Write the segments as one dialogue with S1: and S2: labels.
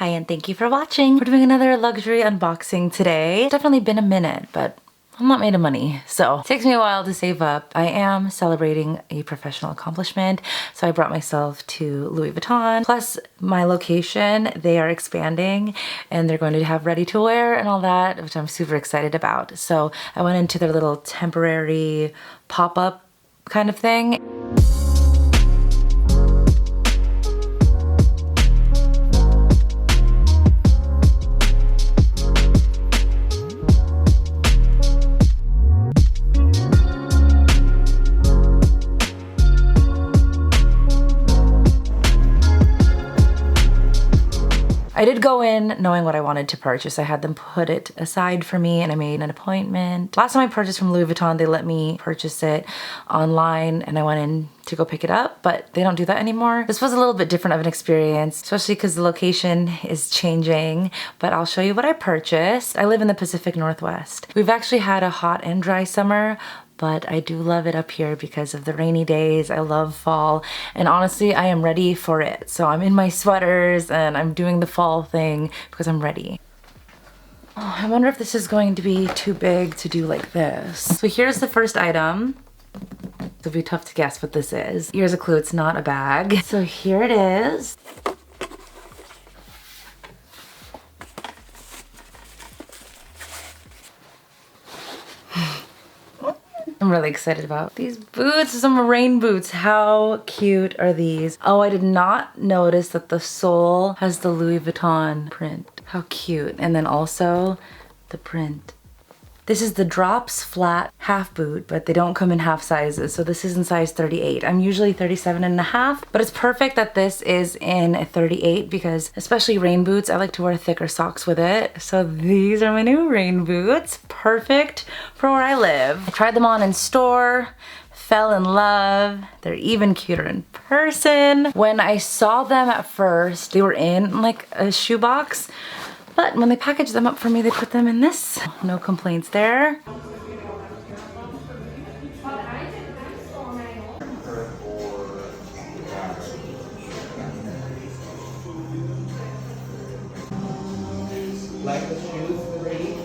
S1: Hi and thank you for watching. We're doing another luxury unboxing today. It's definitely been a minute, but I'm not made of money, so it takes me a while to save up. I am celebrating a professional accomplishment, so I brought myself to Louis Vuitton. Plus my location, they are expanding and they're going to have ready to wear and all that, which I'm super excited about. So I went into their little temporary pop-up kind of thing. I did go in knowing what I wanted to purchase. I had them put it aside for me and I made an appointment. Last time I purchased from Louis Vuitton, they let me purchase it online and I went in to go pick it up, but they don't do that anymore. This was a little bit different of an experience, especially because the location is changing, but I'll show you what I purchased. I live in the Pacific Northwest. We've actually had a hot and dry summer, but I do love it up here because of the rainy days. I love fall, and honestly, I am ready for it. So I'm in my sweaters and I'm doing the fall thing because I'm ready. Oh, I wonder if this is going to be too big to do like this. So here's the first item. It'll be tough to guess what this is. Here's a clue, it's not a bag. So here it is. I'm really excited about these boots, some rain boots. How cute are these? Oh, I did not notice that the sole has the Louis Vuitton print. How cute. And then also the print. This is the Drops flat half boot, but they don't come in half sizes. So this is in size 38. I'm usually 37.5, but it's perfect that this is in a 38 because especially rain boots, I like to wear thicker socks with it. So these are my new rain boots. Perfect for where I live. I tried them on in store, fell in love. They're even cuter in person. When I saw them at first, they were in like a shoebox. But when they packaged them up for me, they put them in this. No complaints there.
S2: Like the shoes already?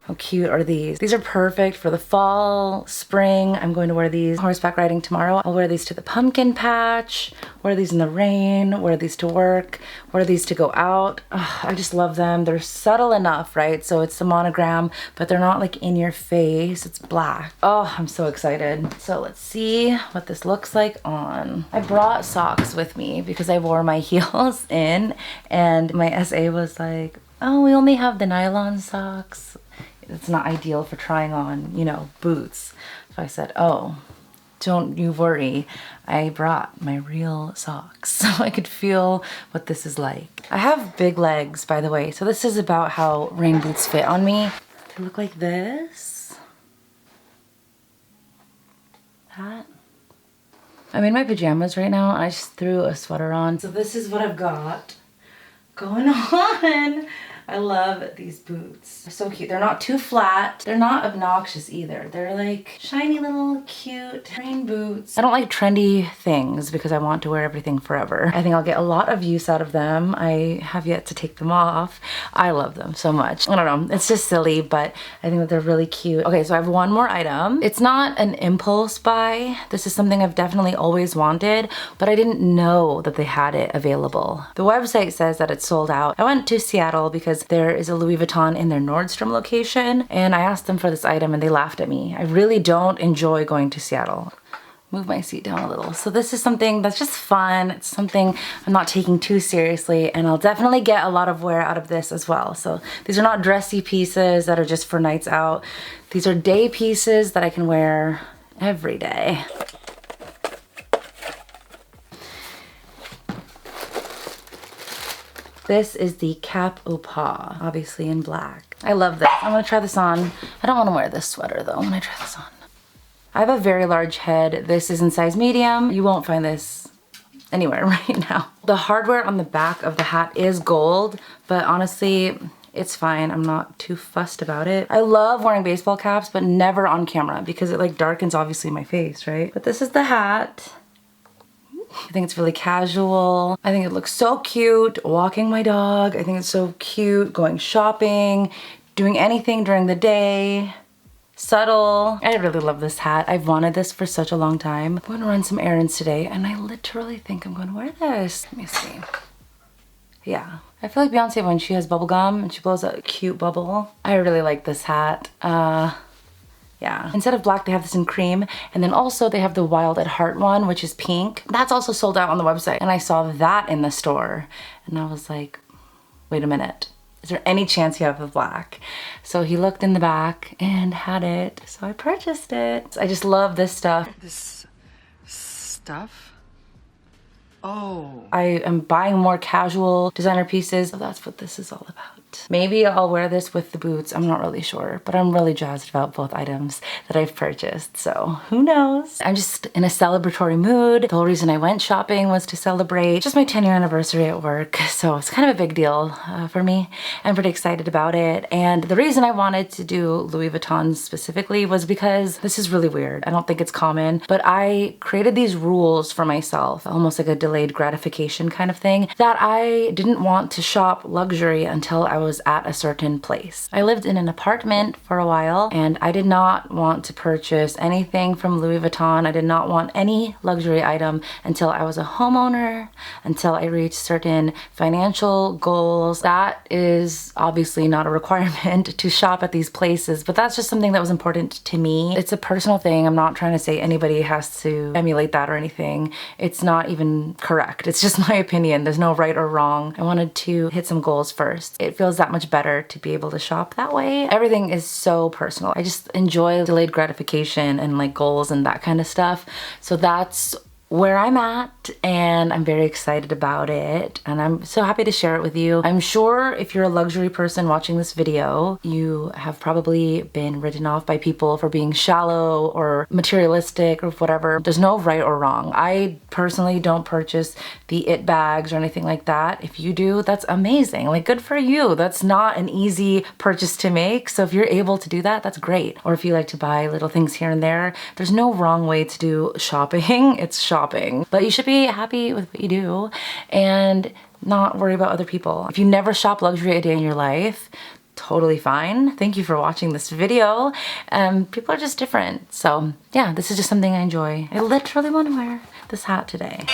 S1: How cute are these? These are perfect for the fall, spring. I'm going to wear these horseback riding tomorrow. I'll wear these to the pumpkin patch, wear these in the rain, wear these to work, wear these to go out. Ugh, I just love them. They're subtle enough, right? So it's the monogram, but they're not like in your face. It's black. Oh, I'm so excited. So let's see what this looks like on. I brought socks with me because I wore my heels in and my SA was like, oh, we only have the nylon socks. It's not ideal for trying on, you know, boots. So I said, oh, don't you worry. I brought my real socks so I could feel what this is like. I have big legs, by the way, so this is about how rain boots fit on me. They look like this. That. I'm in my pajamas right now. I just threw a sweater on. So this is what I've got going on. I love these boots. They're so cute. They're not too flat. They're not obnoxious either. They're like shiny little cute rain boots. I don't like trendy things because I want to wear everything forever. I think I'll get a lot of use out of them. I have yet to take them off. I love them so much. I don't know. It's just silly, but I think that they're really cute. Okay, so I have one more item. It's not an impulse buy. This is something I've definitely always wanted, but I didn't know that they had it available. The website says that it's sold out. I went to Seattle because there is a Louis Vuitton in their Nordstrom location, and I asked them for this item and they laughed at me. I really don't enjoy going to Seattle. Move my seat down a little. So this is something that's just fun. It's something I'm not taking too seriously, and I'll definitely get a lot of wear out of this as well. So these are not dressy pieces that are just for nights out. These are day pieces that I can wear every day. This is the Cap au Pas, obviously in black. I love this. I'm gonna try this on. I don't wanna wear this sweater though when I try this on. I have a very large head. This is in size medium. You won't find this anywhere right now. The hardware on the back of the hat is gold, but honestly, it's fine. I'm not too fussed about it. I love wearing baseball caps, but never on camera because it like darkens obviously my face, right? But this is the hat. I think it's really casual. I think it looks so cute walking my dog. I think it's so cute going shopping, doing anything during the day. Subtle. I really love this hat. I've wanted this for such a long time. I'm going to run some errands today and I literally think I'm going to wear this. Let me see. Yeah. I feel like Beyonce when she has bubble gum and she blows a cute bubble. I really like this hat. Yeah. Instead of black, they have this in cream. And then also they have the Wild at Heart one, which is pink. That's also sold out on the website. And I saw that in the store. And I was like, wait a minute. Is there any chance you have the black? So he looked in the back and had it. So I purchased it. I just love this stuff.
S2: This stuff? Oh.
S1: I am buying more casual designer pieces. So that's what this is all about. Maybe I'll wear this with the boots. I'm not really sure, but I'm really jazzed about both items that I've purchased. So who knows? I'm just in a celebratory mood. The whole reason I went shopping was to celebrate just my 10-year anniversary at work. So it's kind of a big deal for me. I'm pretty excited about it. And the reason I wanted to do Louis Vuitton specifically was because this is really weird. I don't think it's common, but I created these rules for myself, almost like a delayed gratification kind of thing, that I didn't want to shop luxury until I was at a certain place. I lived in an apartment for a while and I did not want to purchase anything from Louis Vuitton. I did not want any luxury item until I was a homeowner, until I reached certain financial goals. That is obviously not a requirement to shop at these places, but that's just something that was important to me. It's a personal thing. I'm not trying to say anybody has to emulate that or anything. It's not even correct. It's just my opinion. There's no right or wrong. I wanted to hit some goals first. It feels that much better to be able to shop that way. Everything is so personal. I just enjoy delayed gratification and like goals and that kind of stuff. So that's where I'm at and I'm very excited about it and I'm so happy to share it with you. I'm sure if you're a luxury person watching this video, you have probably been written off by people for being shallow or materialistic or whatever. There's no right or wrong. I personally don't purchase the it bags or anything like that. If you do, that's amazing. Like, good for you. That's not an easy purchase to make. So if you're able to do that, that's great. Or if you like to buy little things here and there, there's no wrong way to do shopping. It's shopping. But you should be happy with what you do and not worry about other people. If you never shop luxury a day in your life, totally fine. Thank you for watching this video. People are just different. So yeah, this is just something I enjoy. I literally want to wear this hat today.